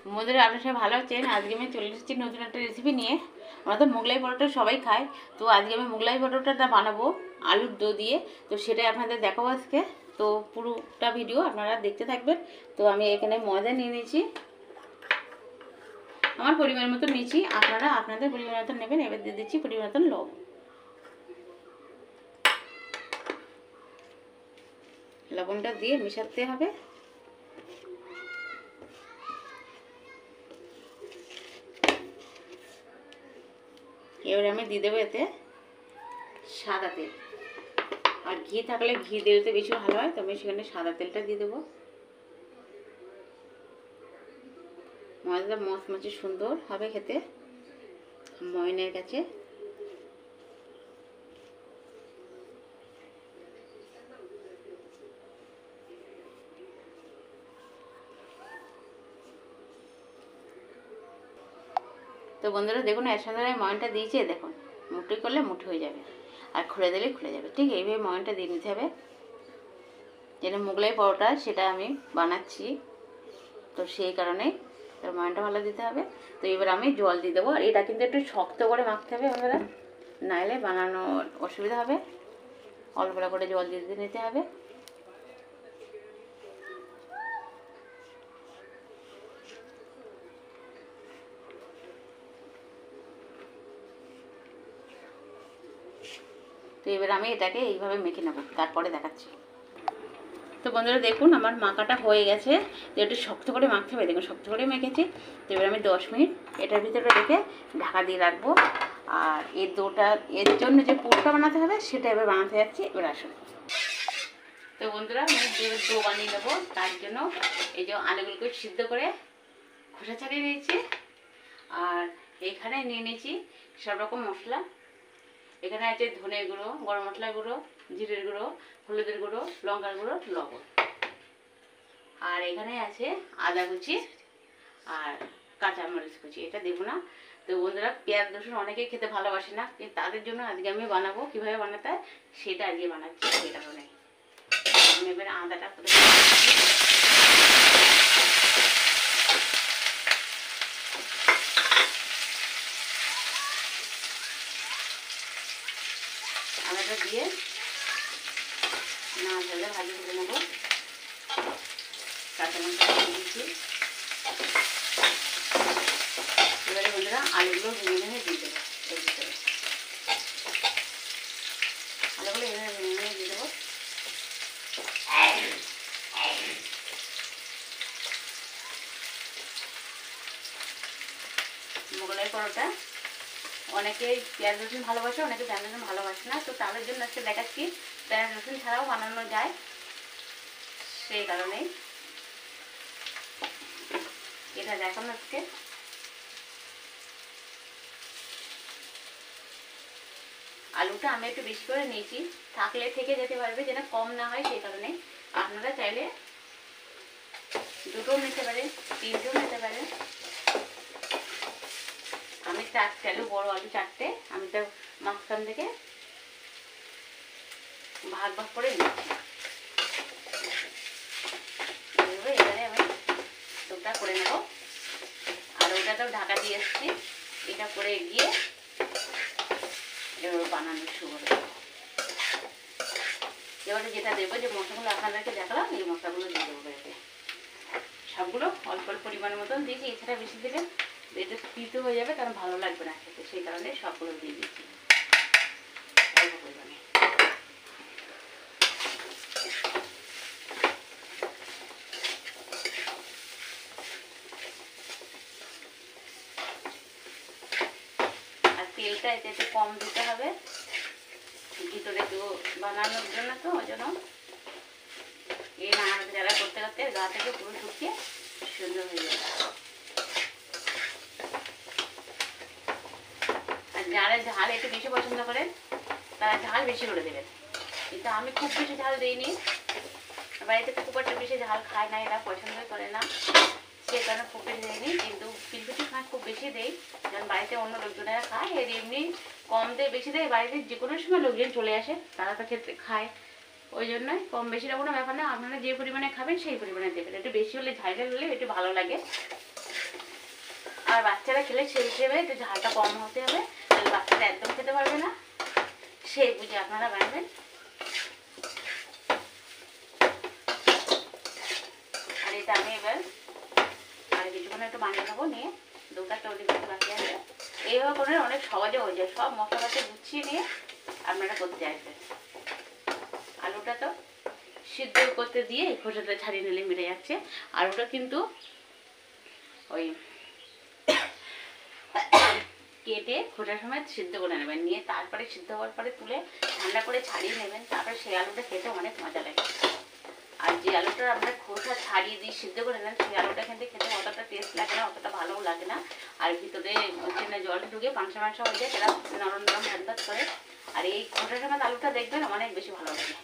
বন্ধুরা আপনার সবাই ভালো আছেন। আজকে আমি চলে এসেছি নতুন একটা রেসিপি নিয়ে। আমরা তো মোগলাই পরোটা সবাই খাই, তো আজকে আমি মোগলাই পরোটাটা বানাবো আলুর দো দিয়ে। তো সেটাই আপনাদের দেখাবো আজকে। তো পুরোটা ভিডিও আপনারা দেখতে থাকবেন। তো আমি এখানে ময়দা নিয়ে নিয়েছি, আমার পরিমাণ মতো নিয়েছি, আপনারা আপনাদের পরিমাণ মতো নেবেন। এবার দিয়ে দিচ্ছি পরিমাণ মতো লবণ। লবণটা দিয়ে মেশাতে হবে। এবারে আমি দিয়ে দেবো এতে সাদা তেল, আর ঘি থাকলে ঘি দিতে বেশি ভালো হয়, তো আমি সেখানে সাদা তেলটা দিয়ে দেবো। ময়দাটা মচমচে সুন্দর হবে খেতে ময়নের কাছে। তো বন্ধুরা দেখুন, এর সঙ্গে আমি ময়নটা দিয়েছি, দেখুন মুঠি করলে মুঠি হয়ে যাবে, আর খুলে দিলে খুলে যাবে। ঠিক এইভাবে ময়নটা দিয়ে নিতে হবে। যেটা মোগলাই পরোটা সেটা আমি বানাচ্ছি, তো সেই কারণে তার ময়নটা ভালো দিতে হবে। তো এবার আমি জল দিয়ে দেবো, আর এটা কিন্তু একটু শক্ত করে মাখতে হবে বন্ধুরা, নাইলে বানানোর অসুবিধা হবে। অল্প করে জল দিয়ে নিতে হবে। তো এবার আমি এটাকে এইভাবে মেখে নেব, তারপরে দেখাচ্ছি। তো বন্ধুরা দেখুন, আমার মাখাটা হয়ে গেছে। তো একটু শক্ত করে মাখতে হবে, দেখুন শক্ত করে মেখেছি। তো এবার আমি 10 মিনিট এটার ভিতরে রেখে ঢাকা দিয়ে রাখবো। আর এই দোটা, এর জন্য যে পুরটা বানাতে হবে সেটা এবার বানাতে যাচ্ছি। এবার আসুন। তো বন্ধুরা আমি দো বানিয়ে নেবো, তার জন্য এই যে আলুগুলোকে সিদ্ধ করে খোসা ছাড়িয়ে নিয়েছি। আর এখানে নিয়ে নিয়েছি সব রকম মশলা। এখানে আছে ধনে গুঁড়ো, গরম মশলা গুঁড়ো, জিরের গুঁড়ো, হলুদের গুঁড়ো, লঙ্কার গুঁড়ো, লবণ। আর এখানে আছে আদা কুচি আর কাঁচামরিচ কুচি, এটা দেবো না। তো বন্ধুরা পেঁয়াজ রসুন অনেকেই খেতে ভালোবাসে না, কিন্তু তাদের জন্য আজকে আমি বানাবো কীভাবে বানাতে হয় সেটা আজকে বানাচ্ছি। সেই কারণে আমি এবার আদাটা আদাটা দিয়ে না ঝালে ভাজি করে নেবো। কাঁচা লঙ্কা দিয়েছি। এবারে বন্ধুরা আলুগুলো ভেঙে ভেঙে দিয়ে দেবো এর ভিতরে। আলুগুলো এভাবে ভেঙে ভেঙে দিয়ে দেবো। মোগলাই পরোটা অনেকে পেঁয়াজ রসুন ভালোবাসে, অনেকে পেঁয়াজ রসুন ভালোবাসে না, তো তাদের জন্য আজকে দেখাচ্ছি পেঁয়াজ রসুন ছাড়াও বানানো যায়। সেই কারণেই এটা দেখানো আজকে। আলুটা আমি একটু বেশি করে নিয়েছি, থাকলে থেকে যেতে পারবে, যেন কম না হয়, সেই কারণে। আপনারা চাইলে দুটোও নিতে পারেন, তিনটেও নিতে পারেন। আমি 4টে আলু, বড় আলু 4টে, আমি তো মাঝখান থেকে ভাগ ভাগ করে নিচ্ছি। এবারে আমি দুটা করে নেব। আর ওটাতেও ঢাকা দিয়ে এসছি, এটা করে গিয়ে এবার বানানো শুরু হবে। এবারে যেটা দেবো, যে মশলাগুলো আপনাদেরকে দেখালাম, এই মশলাগুলো দিয়ে দেবো এতে। সবগুলো অল্প অল্প পরিমাণের মতন দিয়েছি, এছাড়া বেশি দেবেন এটা তিতো হয়ে যাবে, কারণ ভালো লাগবে না খেতে, সেই কারণে সবগুলো দিয়ে দিচ্ছি অল্প পরিমাণে। আর তেলটা এতে একটু কম দিতে হবে, ভিতরে তো বানানোর জন্য, তো ওই জন্য এই রান্নাটা যারা করতে করতে গা থেকে পুরো শুকিয়ে সুন্দর হয়ে যাবে। আর যারা ঝাল একটু বেশি পছন্দ করেন তারা ঝাল বেশি করে দেবেন, কিন্তু আমি খুব বেশি ঝাল দিইনি। বাড়িতে খুব একটা বেশি ঝাল খায় না, এরা পছন্দই করে না, সেই কারণে খুব বেশি দিইনি। কিন্তু পিলপিটি খায় খুব বেশি দেই, যেমন বাড়িতে অন্য লোকজনেরা খায়, এর এমনি কম দেয় বেশি দেয়। বাড়িতে যে কোনো সময় লোকজন চলে আসে, তারা তো খেতে খায়, ওই জন্যই কম বেশিটা কোনো ব্যাপার না। আপনারা যে পরিমাণে খাবেন সেই পরিমাণে দেবেন। একটু বেশি হলে, ঝাল হলে একটু ভালো লাগে। আর বাচ্চারা খেলে সেই হিসেবে একটু ঝালটা কম হতে হবে, তাহলে বাচ্চারা একদম খেতে পারবে না, সেই বুঝে আপনারা বানাবেন। আর এটা আমি এবার আর কিছুক্ষণ একটু বানিয়ে নেবো, নিয়ে দুটা তৈরি করতে বাকি আছে। এইভাবে করে অনেক সহজে হয়ে যায়, সব মশলাটা গুছিয়ে নিয়ে আপনারা করতে আসবেন। আলুটা তো সিদ্ধ করতে দিয়ে খোসাটা ছাড়িয়ে নিলে মিলে যাচ্ছে। আলুটা কিন্তু ওই কেটে খোসার সময় সিদ্ধ করে নেবেন, নিয়ে তারপরে সিদ্ধ হওয়ার পরে তুলে ঠান্ডা করে ছাড়িয়ে নেবেন, তারপরে সেই আলুটা খেতে অনেক মজা লাগে। আর যে আলুটা আপনার খোসা ছাড়িয়ে দিয়ে সিদ্ধ করে নেন, সেই আলুটা কিন্তু খেতে অতটা টেস্ট লাগে না, অতটা ভালোও লাগে না। আর ভিতরে চেনে জলটা ঢুকে পাঁচা পাঁচা হয়ে যায়, সেটা নরম নরম ঠান্ডা করে। আর এই খোসার সময় আলুটা দেখবেন অনেক বেশি ভালো লাগে,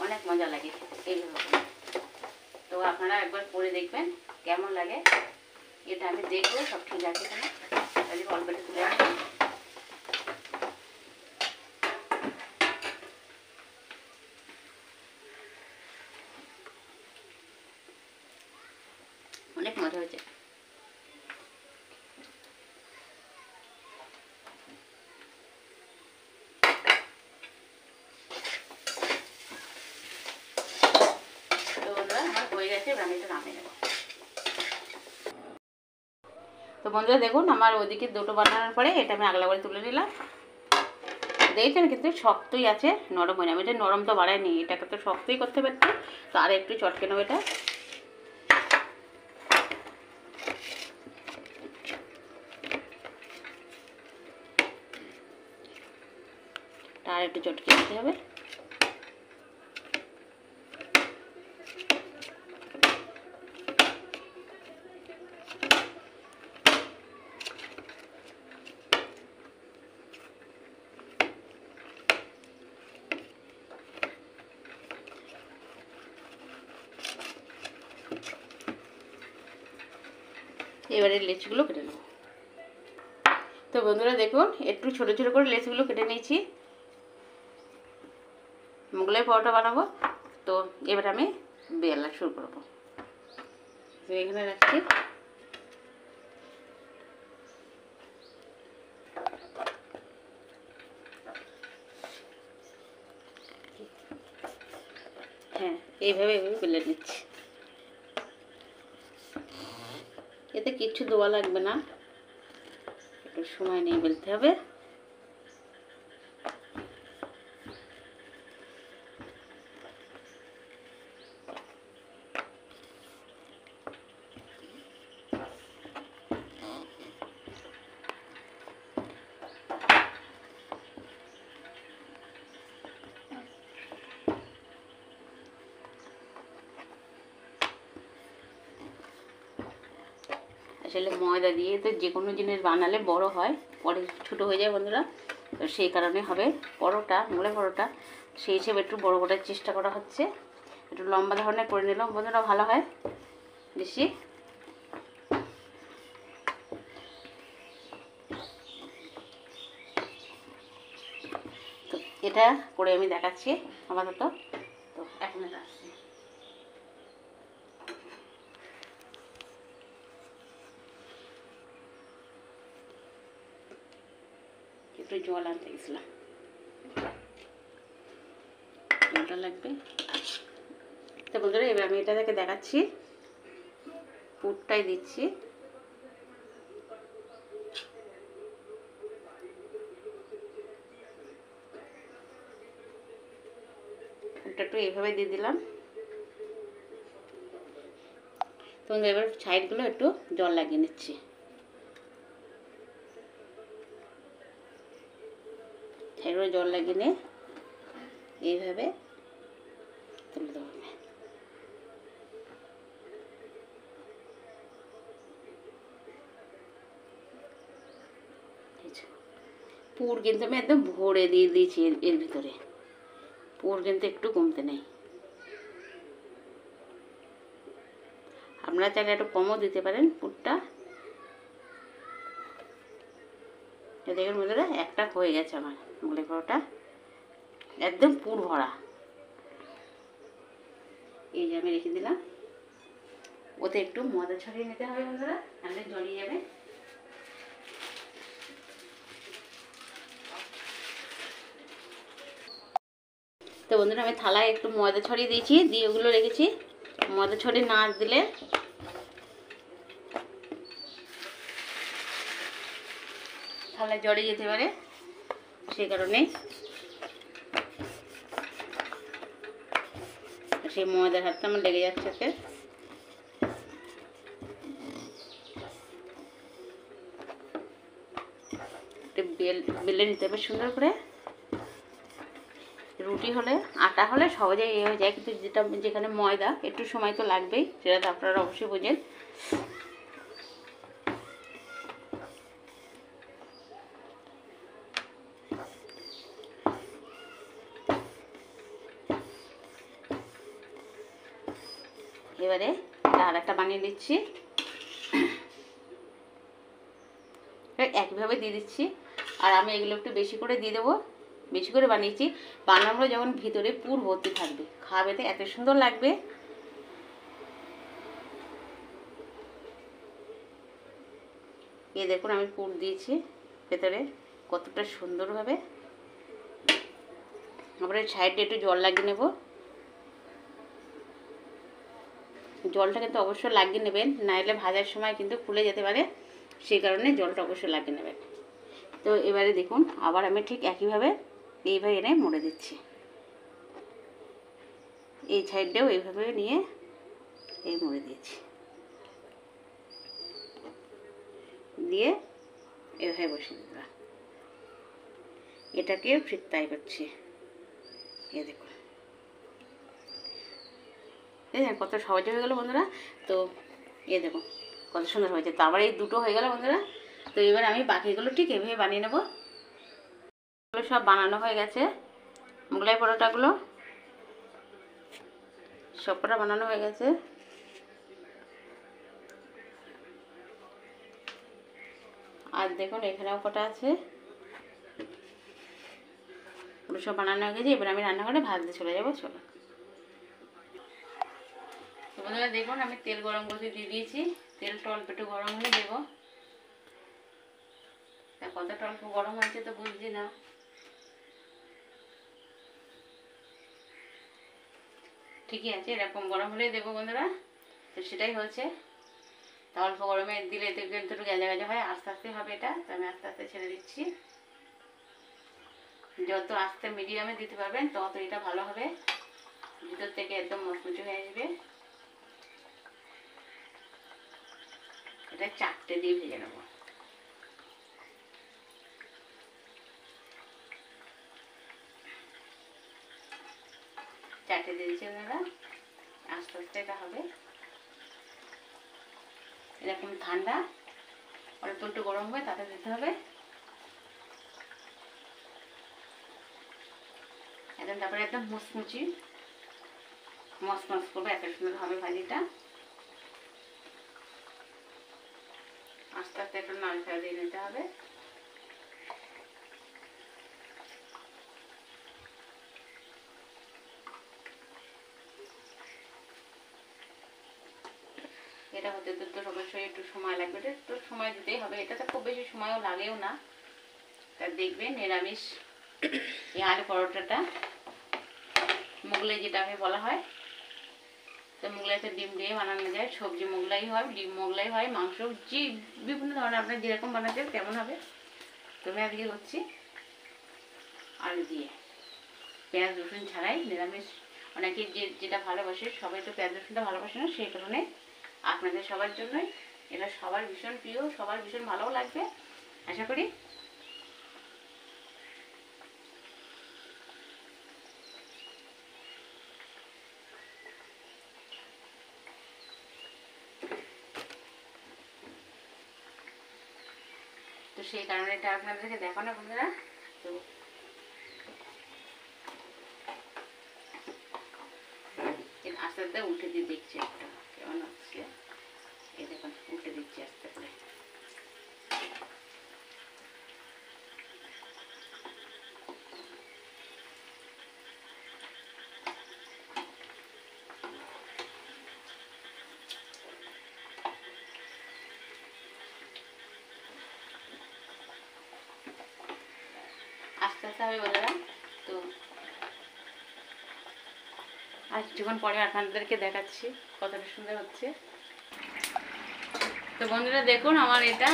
অনেক মজা লাগে এইভাবে। তো আপনারা একবার করে দেখবেন কেমন লাগে। এটা আমি দেখবো সব ঠিক আছে কিনা, তাহলে অল্পটা তুলে রাখবেন। অনেক মজা হয়েছে। তো বন্ধুরা আমার হয়ে গেছে, এবার আমি এটা নামিয়ে নেব। তো বন্ধুরা দেখুন আমার ওদিকে দুটো বানানোর পরে এটা আমি আগলা করে তুলে নিলাম। দেখছেন কিন্তু শক্তই আছে, নরম হয় না। আমি এটা নরম তো বাড়াইনি, এটাকে তো শক্তই করতে পারছি। তো আর একটু চটকে নেবো এটা, আর একটু চটকে দিতে হবে। এবারে লেচিগুলো কেটে নেব। তো বন্ধুরা দেখুন একটু ছোটো ছোটো করে লেচিগুলো কেটে নিয়েছি, মোগলাই পরোটা বানাবো। তো এবার আমি বেলা শুরু করবো। তো এখানে রাখছি, হ্যাঁ এইভাবে বেলে নিচ্ছি। এতে কিচ্ছু দেওয়া লাগবে না, একটু সময় নিয়ে বেলতে হবে। আসলে ময়দা দিয়ে তো যে কোনো জিনিস বানালে বড় হয়, পরে ছোটো হয়ে যায় বন্ধুরা। তো সেই কারণে হবে পরোটা, মোগলাই পরোটা সেই হিসেবে একটু বড় করার চেষ্টা করা হচ্ছে। একটু লম্বা ধরনের করে নিলাম বন্ধুরা, ভালো হয় বেশি। তো এটা করে আমি দেখাচ্ছি আপাতত। তো এখন আসছি, একটু জল আনতে গেছিলাম, জলটা লাগবে। তো বন্ধুরা এবার আমি এটা থেকে দেখাচ্ছি, পুরটাই দিচ্ছি। পুরটা একটু এইভাবে দিয়ে দিলাম। তো এবার সাইডগুলো একটু জল লাগিয়ে নিচ্ছি। সাইডগুলো জল লাগিয়ে নিয়ে এইভাবে তুলে দেবো। পুর কিন্তু আমি একদম ভরে দিয়ে দিয়েছি এর ভিতরে, পুর কিন্তু একটু কমতে নেই। আপনারা চাইলে একটু কমও দিতে পারেন পুরটা। দেখুন বন্ধুরা একটা হয়ে গেছে আমার মোগলাই পরোটা, একদম পুর ভরা। এই যে আমি রেখে দিলাম, ওতে একটু ময়দা ছড়িয়ে নিতে হবে বন্ধুরা, তাহলে জড়িয়ে যাবে। তো বন্ধুরা আমি থালায় একটু ময়দা ছড়িয়ে দিয়েছি, দিয়ে ওগুলো রেখেছি। ময়দা ছড়িয়ে না দিলে থালায় জড়িয়ে যেতে পারে, সেই কারণে সেই ময়দার হাতটা আমার লেগে যাচ্ছে। একটু বেলে নিতে হবে সুন্দর করে। রুটি হলে, আটা হলে সহজে এ হয়ে যায়, কিন্তু যেখানে ময়দা একটু সময় তো লাগবেই, সেটা তো আপনারা অবশ্যই বোঝেন। এবারে আর একটা বানিয়ে দিচ্ছি, একইভাবে দিয়ে দিচ্ছি। আর আমি এগুলো একটু বেশি করে দিয়ে দেবো, বেশি করে বানিয়েছি। বানানো যেমন ভিতরে পুর ভর্তি থাকবে, খাওয়াতে এত সুন্দর লাগবে। এই দেখুন আমি পুর দিয়েছি ভেতরে কতটা সুন্দরভাবে। আবার সাইডে একটু জল লাগিয়ে নেব, জলটা কিন্তু অবশ্যই লাগিয়ে নেবেন, নাইলে ভাজার সময় কিন্তু ফুলে যেতে পারে, সেই কারণে জলটা অবশ্যই লাগিয়ে নেবেন। তো এবারে দেখুন আবার আমি ঠিক একইভাবে এইভাবে এনে মুড়ে দিচ্ছি। এই সাইডটাও এইভাবে নিয়ে এই মুড়ে দিয়েছি, দিয়ে এভাবে বসিয়ে দিলাম। এটাকে ঠিক তাই করছি। এ দেখুন কত সহজে হয়ে গেল বন্ধুরা। তো এ দেখুন কত সুন্দর হয়েছে। তো আবার এই দুটো হয়ে গেল বন্ধুরা। তো এবার আমি বাকিগুলো ঠিক এভাবে বানিয়ে নেব। এগুলো সব বানানো হয়ে গেছে, মোগলাই পরোটাগুলো সবকটা বানানো হয়ে গেছে। আর দেখুন এখানেও কটা আছে, ওগুলো সব বানানো হয়ে গেছে। এবার আমি রান্নাঘরে ভাত দিয়ে চলে যাবো। চলো তো বন্ধুরা দেখুন আমি তেল গরম করতে দিয়ে দিয়েছি। তেলটা অল্প একটু গরম হলে দেবো। কতটা অল্প গরম হয়েছে তো বুঝছি না। ঠিকই আছে, এরকম গরম হলেই দেবো বন্ধুরা। তো সেটাই হচ্ছে। তা অল্প গরমে দিলে দেখবেন একটু গেজা গেজা হয়, আস্তে আস্তে হবে এটা। তো আমি আস্তে আস্তে ছেড়ে দিচ্ছি। যত আস্তে মিডিয়ামে দিতে পারবেন তত এটা ভালো হবে, ভিতর থেকে একদম মচমচে হয়ে আসবে। এটা 4টে দিয়ে ভেজে নেব। চারটে দিয়ে দিচ্ছি আপনারা, আস্তে আস্তে এটা হবে। এরকম ঠান্ডা অল্প একটু গরম হবে তাতে দিতে হবে। একদম তারপরে একদম মুচমুচি মচমচ করবে, এত সুন্দর হবে ভাজিটা। আস্তে আস্তে একটু নাড়াচাড়া দিয়ে নিতে হবে। এটা হতে তো অবশ্যই একটু সময় লাগবে, একটু সময় দিতেই হবে। এটাতে খুব বেশি সময়ও লাগেও না। তা দেখবেন নিরামিষ এই আলু পরোটাটা মোগলাই যেটাকে বলা হয়। তো মোগলাইতে ডিম দিয়ে বানানো যায়, সবজি মোগলাই হয়, ডিম মোগলাই হয়, মাংস যে বিভিন্ন ধরনের আপনার যেরকম বানাতে তেমন হবে। তো আমি আজকে করছি আলু দিয়ে, পেঁয়াজ রসুন ছাড়াই নিরামিষ। অনেকে যেটা ভালোবাসে, সবাই তো পেঁয়াজ রসুনটা ভালোবাসে না, সেই কারণে আপনাদের সবার জন্যই এটা সবার ভীষণ প্রিয়, সবার ভীষণ ভালোও লাগবে আশা করি। তো সেই কারণে এটা আপনাদেরকে দেখানো বন্ধুরা। তো আস্তে আস্তে উল্টে দিয়ে দেখছি একটা কেমন হচ্ছে। এই দেখুন উল্টে দিচ্ছি আস্তে করে। আসতে হবে বন্ধুরা। তো আর কিছুক্ষণ পরে আপনাদেরকে দেখাচ্ছি কতটা সুন্দর হচ্ছে। তো বন্ধুরা দেখুন আমার এটা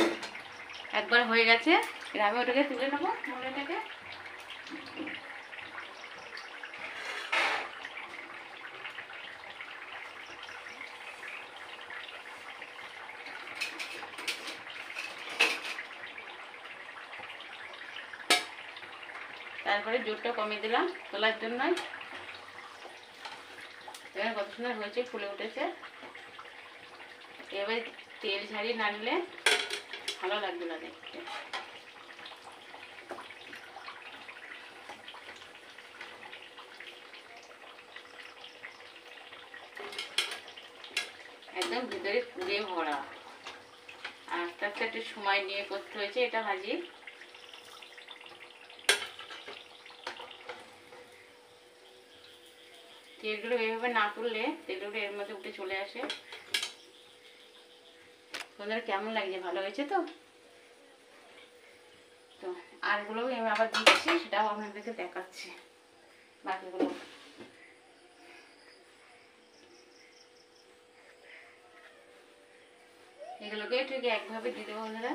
একবার হয়ে গেছে, এবার আমি ওটাকে তুলে নেবো মোগলাইটাকে। তারপরে জোরটা কমিয়ে দিলাম তোলার জন্যই। এবার কত সুন্দর হয়েছে, ফুলে উঠেছে। এবার তেল ঝাড়িয়ে না নিলে ভালো লাগবে না দেখতে। একদম ভিতরে পুড়ে ভরা, আর আস্তে আস্তে একটু সময় নিয়ে করতে হয়েছে এটা ভাজি। তেলগুলো এভাবে না করলে তেলগুলো এর মধ্যে উঠে চলে আসে। তোমাদের কেমন লাগছে, ভালো হয়েছে তো? তো আরগুলো আমি আবার দিচ্ছি, সেটাও আপনাদেরকে দেখাচ্ছি বাকিগুলো। এগুলোকে ঠিক একভাবে দিয়ে দেবো বন্ধুরা।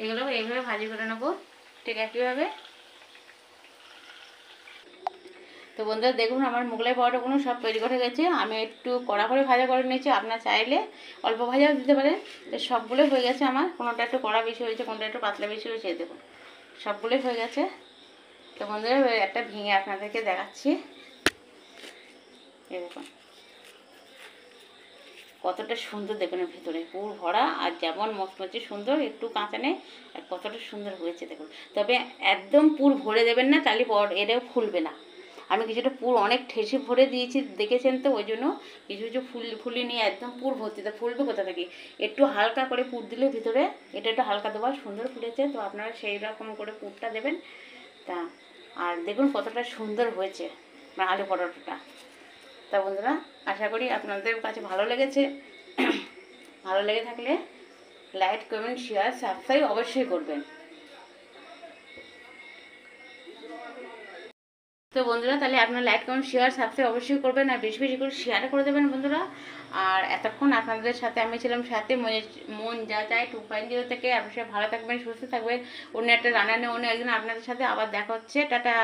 এগুলো এইভাবে ভাজি করে নেবো ঠিক একইভাবে। তো বন্ধুরা দেখুন আমার মোগলাই পরোটাগুলো সব তৈরি করে গেছে। আমি একটু কড়া করে ভাজা করে নিয়েছি, আপনার চাইলে অল্প ভাজাও দিতে পারেন। তো সবগুলোই হয়ে গেছে আমার, কোনোটা একটু কড়া বেশি হয়েছে, কোনোটা একটু পাতলা বেশি হয়েছে। দেখুন সবগুলোই হয়ে গেছে। তো বন্ধুরা একটা ভেঙে আপনাদেরকে দেখাচ্ছি। এই দেখুন কতটা সুন্দর, দেখুন ভিতরে পুর ভরা, আর যেমন মচমচে সুন্দর, একটু কাঁচা নেই, আর কতটা সুন্দর হয়েছে দেখুন। তবে একদম পুর ভরে দেবেন না, তাহলে এটাও ফুলবে না। আমি কিছুটা পুর অনেক ঠেসে ভরে দিয়েছি দেখেছেন তো, ওই জন্য কিছু কিছু ফুলি নিয়ে একদম পুর ভর্তি। তা ফুলবে কোথা থেকে, একটু হালকা করে পুর দিলে ভিতরে, এটা একটু হালকা দেওয়া সুন্দর ফুলেছে। তো আপনারা সেই রকম করে পুরটা দেবেন। তা আর দেখুন কতটা সুন্দর হয়েছে আলু পরোটাটা। তা বন্ধুরা আশা করি আপনাদের কাছে ভালো লেগেছে। ভালো লেগে থাকলে লাইক কমেন্ট শেয়ার সাবস্ক্রাইব অবশ্যই করবেন। তো বন্ধুরা তাহলে আপনারা লাইক কমেন্ট শেয়ার সাবস্ক্রাইব অবশ্যই করবেন, আর বেশি বেশি করে শেয়ার করে দেবেন বন্ধুরা। আর এতক্ষণ আপনাদের সাথে আমি ছিলাম সাথে মন যা চায় 2.0 থেকে। আপনারা ভালো থাকবেন, সুস্থ থাকবেন। অন্য একটা রান্না নিয়ে অন্য একদিন আপনাদের সাথে আবার দেখা হচ্ছে। টাটা।